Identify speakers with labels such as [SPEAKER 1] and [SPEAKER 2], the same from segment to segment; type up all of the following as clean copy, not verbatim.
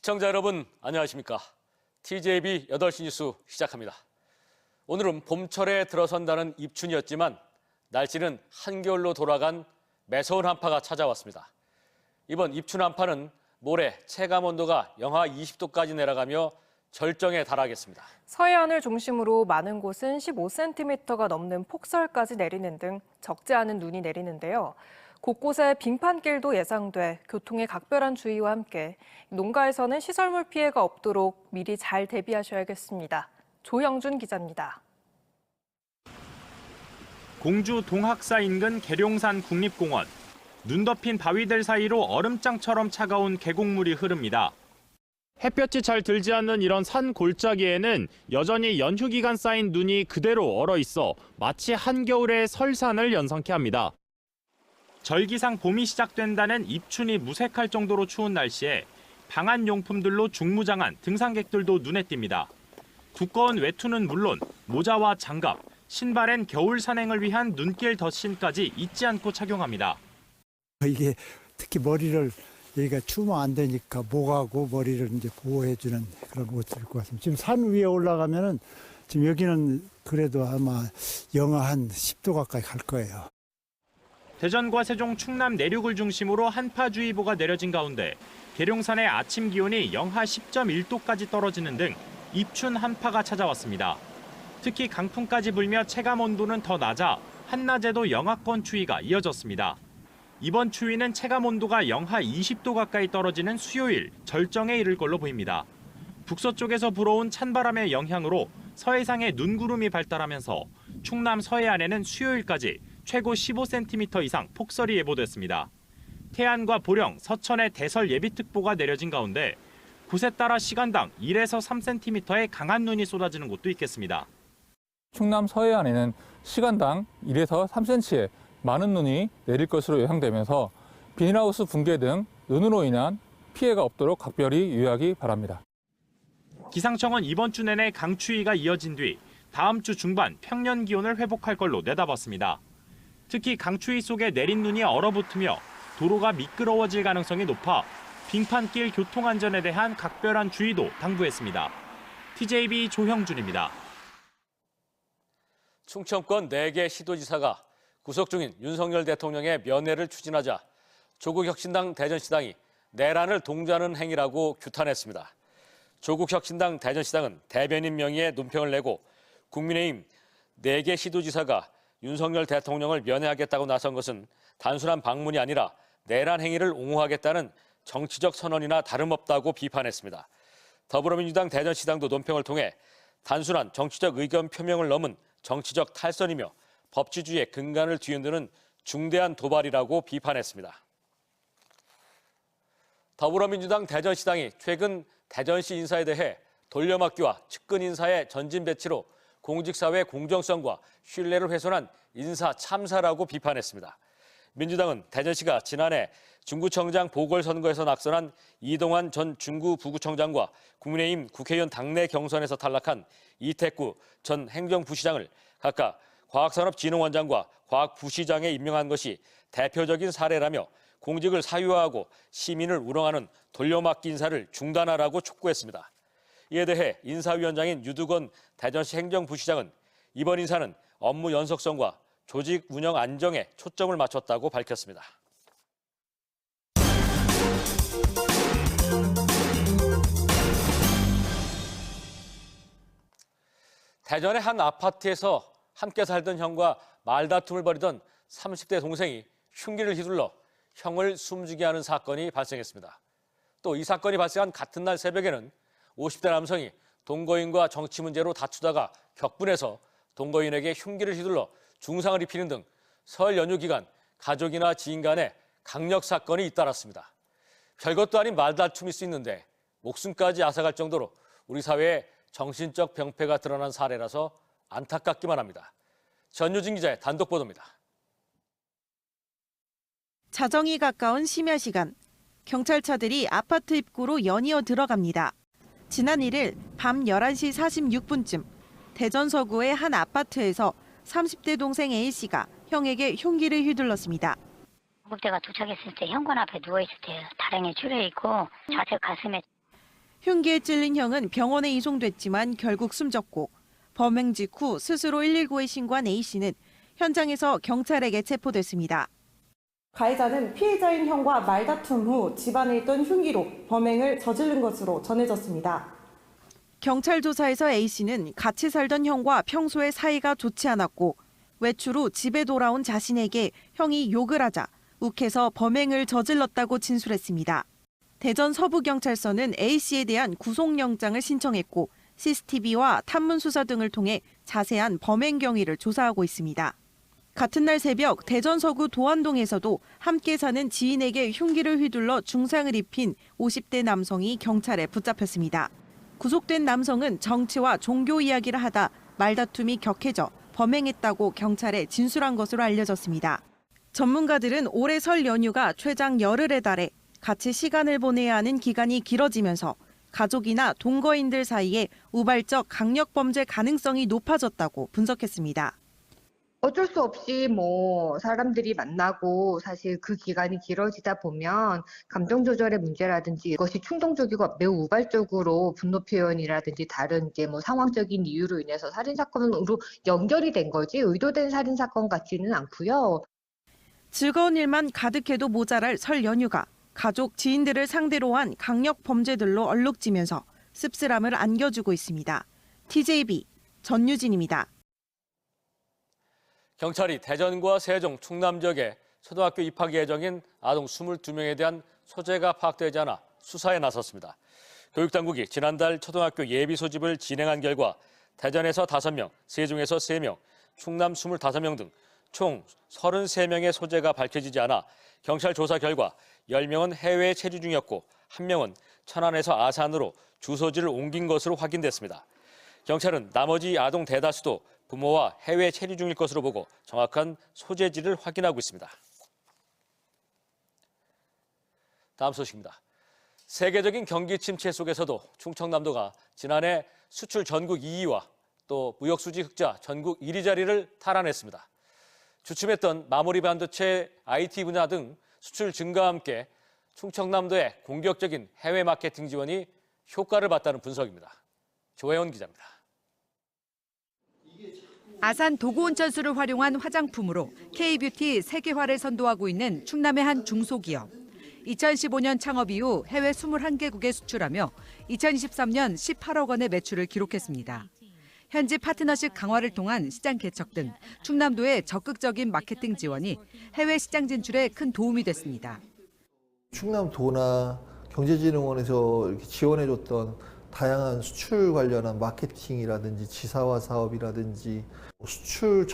[SPEAKER 1] 시청자 여러분 안녕하십니까? TJB 8시 뉴스 시작합니다. 오늘은 봄철에 들어선다는 입춘이었지만 날씨는 한겨울로 돌아간 매서운 한파가 찾아왔습니다. 이번 입춘 한파는 모레 체감온도가 영하 20도까지 내려가며 절정에 달하겠습니다.
[SPEAKER 2] 서해안을 중심으로 많은 곳은 15cm가 넘는 폭설까지 내리는 등 적지 않은 눈이 내리는데요. 곳곳에 빙판길도 예상돼 교통에 각별한 주의와 함께 농가에서는 시설물 피해가 없도록 미리 잘 대비하셔야겠습니다. 조형준 기자입니다.
[SPEAKER 3] 공주 동학사 인근 계룡산 국립공원. 눈 덮인 바위들 사이로 얼음장처럼 차가운 계곡물이 흐릅니다. 햇볕이 잘 들지 않는 이런 산 골짜기에는 여전히 연휴 기간 쌓인 눈이 그대로 얼어 있어 마치 한겨울의 설산을 연상케 합니다. 절기상 봄이 시작된다는 입춘이 무색할 정도로 추운 날씨에 방한 용품들로 중무장한 등산객들도 눈에 띕니다. 두꺼운 외투는 물론 모자와 장갑, 신발엔 겨울 산행을 위한 눈길 덧신까지 잊지 않고 착용합니다.
[SPEAKER 4] 이게 특히 머리를 여기가 추우면 안 되니까 목하고 머리를 이제 보호해주는 그런 옷을 입고 왔습니다. 지금 산 위에 올라가면은 지금 여기는 그래도 아마 영하 한 10도 가까이 갈 거예요.
[SPEAKER 3] 대전과 세종, 충남 내륙을 중심으로 한파주의보가 내려진 가운데 계룡산의 아침 기온이 영하 10.1도까지 떨어지는 등 입춘 한파가 찾아왔습니다. 특히 강풍까지 불며 체감 온도는 더 낮아 한낮에도 영하권 추위가 이어졌습니다. 이번 추위는 체감 온도가 영하 20도 가까이 떨어지는 수요일 절정에 이를 걸로 보입니다. 북서쪽에서 불어온 찬바람의 영향으로 서해상에 눈구름이 발달하면서 충남 서해안에는 수요일까지 최고 15cm 이상 폭설이 예보됐습니다. 태안과 보령, 서천에 대설 예비특보가 내려진 가운데 곳에 따라 시간당 1에서 3cm의 강한 눈이 쏟아지는 곳도 있겠습니다.
[SPEAKER 5] 충남 서해안에는 시간당 1에서 3cm의 많은 눈이 내릴 것으로 예상되면서 비닐하우스 붕괴 등 눈으로 인한 피해가 없도록 각별히 유의하기 바랍니다.
[SPEAKER 3] 기상청은 이번 주 내내 강추위가 이어진 뒤 다음 주 중반 평년 기온을 회복할 걸로 내다봤습니다. 특히 강추위 속에 내린 눈이 얼어붙으며 도로가 미끄러워질 가능성이 높아 빙판길 교통안전에 대한 각별한 주의도 당부했습니다. TJB 조형준입니다.
[SPEAKER 1] 충청권 4개 시도지사가 구속 중인 윤석열 대통령의 면회를 추진하자 조국혁신당 대전시당이 내란을 동조하는 행위라고 규탄했습니다. 조국혁신당 대전시당은 대변인 명의의 논평을 내고 국민의힘 4개 시도지사가 윤석열 대통령을 면회하겠다고 나선 것은 단순한 방문이 아니라 내란 행위를 옹호하겠다는 정치적 선언이나 다름없다고 비판했습니다. 더불어민주당 대전시당도 논평을 통해 단순한 정치적 의견 표명을 넘은 정치적 탈선이며 법치주의의 근간을 뒤흔드는 중대한 도발이라고 비판했습니다. 더불어민주당 대전시당이 최근 대전시 인사에 대해 돌려막기와 측근 인사의 전진 배치로 공직사회 공정성과 신뢰를 훼손한 인사 참사라고 비판했습니다. 민주당은 대전시가 지난해 중구청장 보궐선거에서 낙선한 이동환 전 중구 부구청장과 국민의힘 국회의원 당내 경선에서 탈락한 이태구 전 행정부시장을 각각 과학산업진흥원장과 과학부시장에 임명한 것이 대표적인 사례라며 공직을 사유화하고 시민을 우롱하는 돌려막기 인사를 중단하라고 촉구했습니다. 이에 대해 인사위원장인 유두건 대전시 행정부시장은 이번 인사는 업무 연속성과 조직 운영 안정에 초점을 맞췄다고 밝혔습니다. 대전의 한 아파트에서 함께 살던 형과 말다툼을 벌이던 30대 동생이 흉기를 휘둘러 형을 숨지게 하는 사건이 발생했습니다. 또 이 사건이 발생한 같은 날 새벽에는 50대 남성이 동거인과 정치 문제로 다투다가 격분해서 동거인에게 흉기를 휘둘러 중상을 입히는 등 설 연휴 기간 가족이나 지인 간에 강력 사건이 잇따랐습니다. 별것도 아닌 말다툼일 수 있는데 목숨까지 앗아갈 정도로 우리 사회에 정신적 병폐가 드러난 사례라서 안타깝기만 합니다. 전유진 기자의 단독 보도입니다.
[SPEAKER 6] 자정이 가까운 심야 시간, 경찰차들이 아파트 입구로 연이어 들어갑니다. 지난 1일 밤 11시 46분쯤 대전 서구의 한 아파트에서 30대 동생 A씨가 형에게 흉기를 휘둘렀습니다.
[SPEAKER 7] 구급대가 도착했을 때 현관 앞에 누워있을 때 다량에 줄여있고 좌측 가슴에
[SPEAKER 6] 흉기에 찔린 형은 병원에 이송됐지만 결국 숨졌고 범행 직후 스스로 119에 신고한 A씨는 현장에서 경찰에게 체포됐습니다.
[SPEAKER 7] 가해자는 피해자인 형과 말다툼 후 집안에 있던 흉기로 범행을 저지른 것으로 전해졌습니다.
[SPEAKER 6] 경찰 조사에서 A씨는 같이 살던 형과 평소에 사이가 좋지 않았고 외출 후 집에 돌아온 자신에게 형이 욕을 하자 욱해서 범행을 저질렀다고 진술했습니다. 대전 서부경찰서는 A씨에 대한 구속영장을 신청했고 CCTV와 탐문수사 등을 통해 자세한 범행 경위를 조사하고 있습니다. 같은 날 새벽 대전 서구 도안동에서도 함께 사는 지인에게 흉기를 휘둘러 중상을 입힌 50대 남성이 경찰에 붙잡혔습니다. 구속된 남성은 정치와 종교 이야기를 하다 말다툼이 격해져 범행했다고 경찰에 진술한 것으로 알려졌습니다. 전문가들은 올해 설 연휴가 최장 열흘에 달해 같이 시간을 보내야 하는 기간이 길어지면서 가족이나 동거인들 사이에 우발적 강력범죄 가능성이 높아졌다고 분석했습니다.
[SPEAKER 8] 어쩔 수 없이 사람들이 만나고 사실 그 기간이 길어지다 보면 감정 조절의 문제라든지 이것이 충동적이고 매우 우발적으로 분노 표현이라든지 다른 이제 상황적인 이유로 인해서 살인 사건으로 연결이 된 거지 의도된 살인 사건 같지는 않고요.
[SPEAKER 6] 즐거운 일만 가득해도 모자랄 설 연휴가 가족, 지인들을 상대로 한 강력 범죄들로 얼룩지면서 씁쓸함을 안겨주고 있습니다. TJB 전유진입니다.
[SPEAKER 1] 경찰이 대전과 세종, 충남 지역에 초등학교 입학 예정인 아동 22명에 대한 소재가 파악되지 않아 수사에 나섰습니다. 교육당국이 지난달 초등학교 예비 소집을 진행한 결과 대전에서 5명, 세종에서 3명, 충남 25명 등 총 33명의 소재가 밝혀지지 않아 경찰 조사 결과 10명은 해외에 체류 중이었고 1명은 천안에서 아산으로 주소지를 옮긴 것으로 확인됐습니다. 경찰은 나머지 아동 대다수도 부모와 해외 체류 중일 것으로 보고 정확한 소재지를 확인하고 있습니다. 다음 소식입니다. 세계적인 경기 침체 속에서도 충청남도가 지난해 수출 전국 2위와 또 무역수지 흑자 전국 1위 자리를 탈환했습니다. 주춤했던 마무리 반도체, IT 분야 등 수출 증가와 함께 충청남도의 공격적인 해외 마케팅 지원이 효과를 봤다는 분석입니다. 조혜원 기자입니다.
[SPEAKER 9] 아산 도구온천수를 활용한 화장품으로 K-뷰티 세계화를 선도하고 있는 충남의 한 중소기업. 2015년 창업 이후 해외 21개국에 수출하며 2023년 18억 원의 매출을 기록했습니다. 현지 파트너십 강화를 통한 시장 개척 등 충남도의 적극적인 마케팅 지원이 해외 시장 진출에 큰 도움이 됐습니다.
[SPEAKER 10] 충남도나 경제진흥원에서 이렇게 지원해줬던 다양한 수출 관련한 마케팅이라든지 지사화 사업이라든지 수출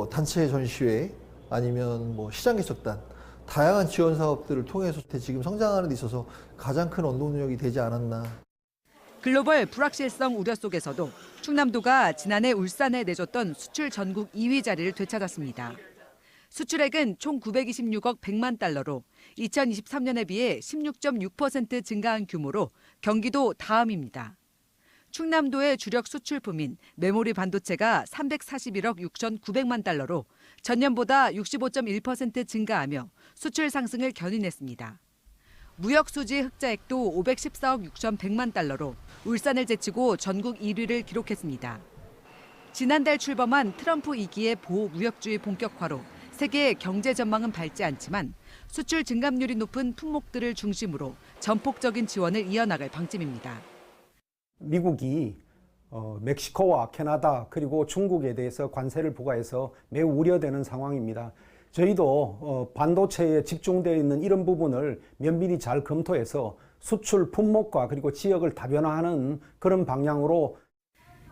[SPEAKER 10] 단체 전시회 아니면 시장 개척단 다양한 지원 사업들을 통해서 지금 성장하는 데 있어서 가장 큰 원동력이 되지 않았나.
[SPEAKER 9] 글로벌 불확실성 우려 속에서도 충남도가 지난해 울산에 내줬던 수출 전국 2위 자리를 되찾았습니다. 수출액은 총 926억 100만 달러로 2023년에 비해 16.6% 증가한 규모로 경기도 다음입니다. 충남도의 주력 수출품인 메모리 반도체가 341억 6,900만 달러로 전년보다 65.1% 증가하며 수출 상승을 견인했습니다. 무역 수지 흑자액도 514억 6,100만 달러로 울산을 제치고 전국 1위를 기록했습니다. 지난달 출범한 트럼프 2기의 보호무역주의 본격화로 세계의 경제 전망은 밝지 않지만 수출 증감률이 높은 품목들을 중심으로 전폭적인 지원을 이어나갈 방침입니다.
[SPEAKER 11] 미국이 멕시코와 캐나다 그리고 중국에 대해서 관세를 부과해서 매우 우려되는 상황입니다. 저희도 반도체에 집중되어 있는 이런 부분을 면밀히 잘 검토해서 수출 품목과 그리고 지역을 다변화하는 그런 방향으로.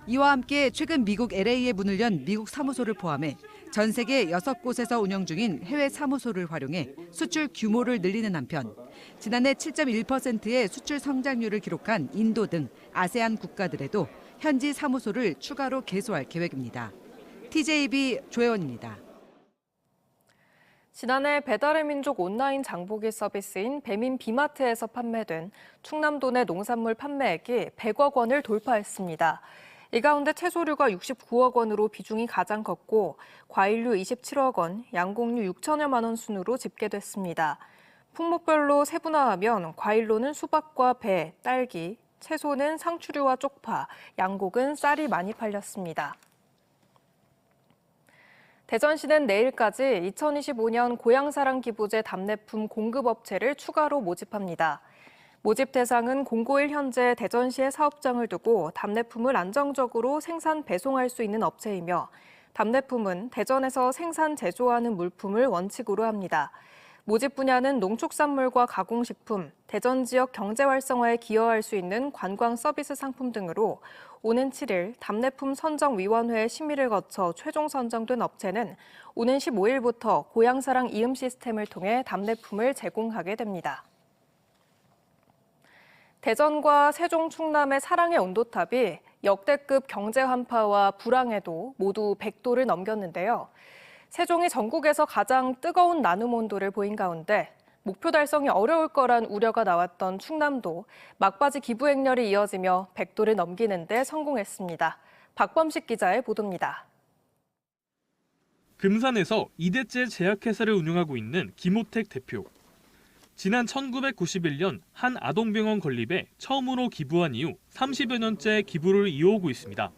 [SPEAKER 9] 이와 함께 최근 미국 LA에 문을 연 미국 사무소를 포함해 전 세계 6곳에서 운영 중인 해외 사무소를 활용해 수출 규모를 늘리는 한편 지난해 7.1%의 수출 성장률을 기록한 인도 등 아세안 국가들에도 현지 사무소를 추가로 개소할 계획입니다. TJB 조혜원입니다.
[SPEAKER 2] 지난해 배달의 민족 온라인 장보기 서비스인 배민 비마트에서 판매된 충남도 내 농산물 판매액이 100억 원을 돌파했습니다. 이 가운데 채소류가 69억 원으로 비중이 가장 컸고 과일류 27억 원, 양곡류 6천여만 원 순으로 집계됐습니다. 품목별로 세분화하면 과일로는 수박과 배, 딸기, 채소는 상추류와 쪽파, 양곡은 쌀이 많이 팔렸습니다. 대전시는 내일까지 2025년 고향사랑 기부제 답례품 공급업체를 추가로 모집합니다. 모집 대상은 공고일 현재 대전시에 사업장을 두고 답례품을 안정적으로 생산 배송할 수 있는 업체이며 답례품은 대전에서 생산 제조하는 물품을 원칙으로 합니다. 모집 분야는 농축산물과 가공식품, 대전 지역 경제 활성화에 기여할 수 있는 관광 서비스 상품 등으로 오는 7일 답례품 선정위원회의 심의를 거쳐 최종 선정된 업체는 오는 15일부터 고향사랑 이음 시스템을 통해 답례품을 제공하게 됩니다. 대전과 세종, 충남의 사랑의 온도탑이 역대급 경제 환파와 불황에도 모두 100도를 넘겼는데요. 세종이 전국에서 가장 뜨거운 나눔 온도를 보인 가운데 목표 달성이 어려울 거란 우려가 나왔던 충남도 막바지 기부 행렬이 이어지며 100도를 넘기는 데 성공했습니다. 박범식 기자의 보도입니다.
[SPEAKER 12] 금산에서 2대째 제약회사를 운영하고 있는 김호택 대표. 지난 1991년 한 아동병원 건립에 처음으로 기부한 이후 30여 년째 기부를 이어오고 있습니다.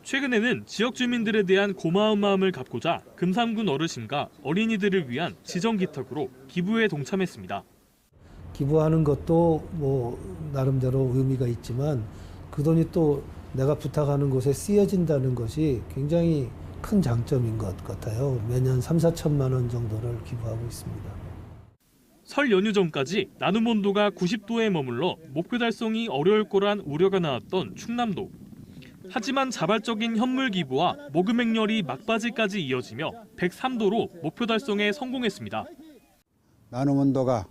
[SPEAKER 12] 최근에는 지역 주민들에 대한 고마운 마음을 갚고자 금산군 어르신과 어린이들을 위한 지정기탁으로 기부에 동참했습니다.
[SPEAKER 13] 기부하는 것도 나름대로 의미가 있지만 그 돈이 또 내가 부탁하는 곳에 쓰여진다는 것이 굉장히 큰 장점인 것 같아요. 매년 3~4천만 원 정도를 기부하고 있습니다.
[SPEAKER 12] 설 연휴 전까지 나눔 온도가 90도에 머물러 목표 달성이 어려울 거란 우려가 나왔던 충남도. 하지만 자발적인 현물 기부와 모금 행렬이 막바지까지 이어지며 103도로 목표 달성에 성공했습니다.
[SPEAKER 14] 나눔 온도가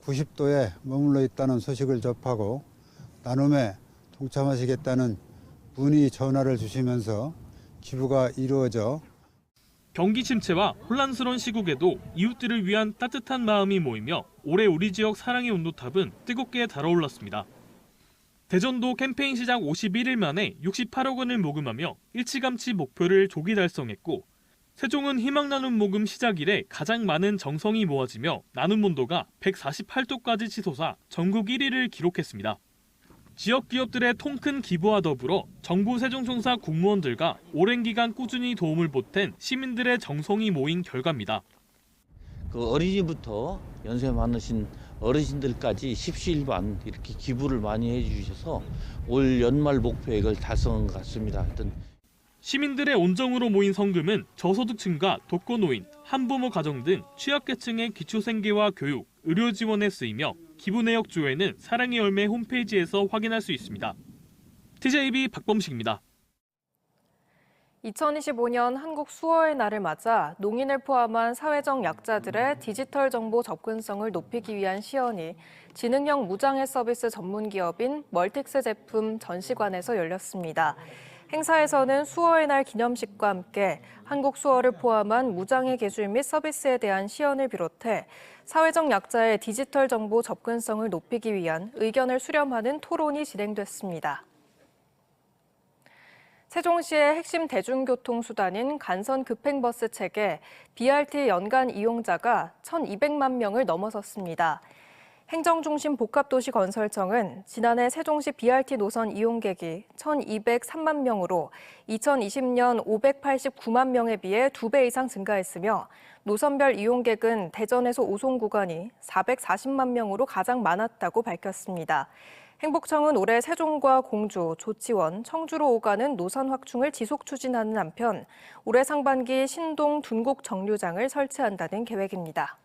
[SPEAKER 14] 90도에 머물러 있다는 소식을 접하고 나눔에 동참하시겠다는 문의 전화를 주시면서 기부가 이루어져
[SPEAKER 12] 경기 침체와 혼란스러운 시국에도 이웃들을 위한 따뜻한 마음이 모이며 올해 우리 지역 사랑의 온도탑은 뜨겁게 달아올랐습니다. 대전도 캠페인 시작 51일 만에 68억 원을 모금하며 일찌감치 목표를 조기 달성했고 세종은 희망 나눔 모금 시작 이래 가장 많은 정성이 모아지며 나눔 온도가 148도까지 치솟아 전국 1위를 기록했습니다. 지역 기업들의 통큰 기부와 더불어 정부 세종청사 공무원들과 오랜 기간 꾸준히 도움을 보탠 시민들의 정성이 모인 결과입니다.
[SPEAKER 15] 그 어린이부터 연세 많으신 어르신들까지 십시일반 이렇게 기부를 많이 해주셔서 올 연말 목표액을 달성한 것 같습니다. 하여튼
[SPEAKER 12] 시민들의 온정으로 모인 성금은 저소득층과 독거노인, 한부모 가정 등 취약계층의 기초생계와 교육, 의료 지원에 쓰이며 기부 내역 조회는 사랑의 열매 홈페이지에서 확인할 수 있습니다. TJB 박범식입니다.
[SPEAKER 2] 2025년 한국 수어의 날을 맞아 농인을 포함한 사회적 약자들의 디지털 정보 접근성을 높이기 위한 시연이 지능형 무장애 서비스 전문 기업인 멀틱스 제품 전시관에서 열렸습니다. 행사에서는 수어의 날 기념식과 함께 한국 수어를 포함한 무장애 기술 및 서비스에 대한 시연을 비롯해 사회적 약자의 디지털 정보 접근성을 높이기 위한 의견을 수렴하는 토론이 진행됐습니다. 세종시의 핵심 대중교통 수단인 간선 급행버스 체계 BRT 연간 이용자가 1,200만 명을 넘어섰습니다. 행정중심복합도시건설청은 지난해 세종시 BRT 노선 이용객이 1,203만 명으로 2020년 589만 명에 비해 2배 이상 증가했으며 노선별 이용객은 대전에서 오송 구간이 440만 명으로 가장 많았다고 밝혔습니다. 행복청은 올해 세종과 공주, 조치원, 청주로 오가는 노선 확충을 지속 추진하는 한편 올해 상반기 신동 둔곡 정류장을 설치한다는 계획입니다.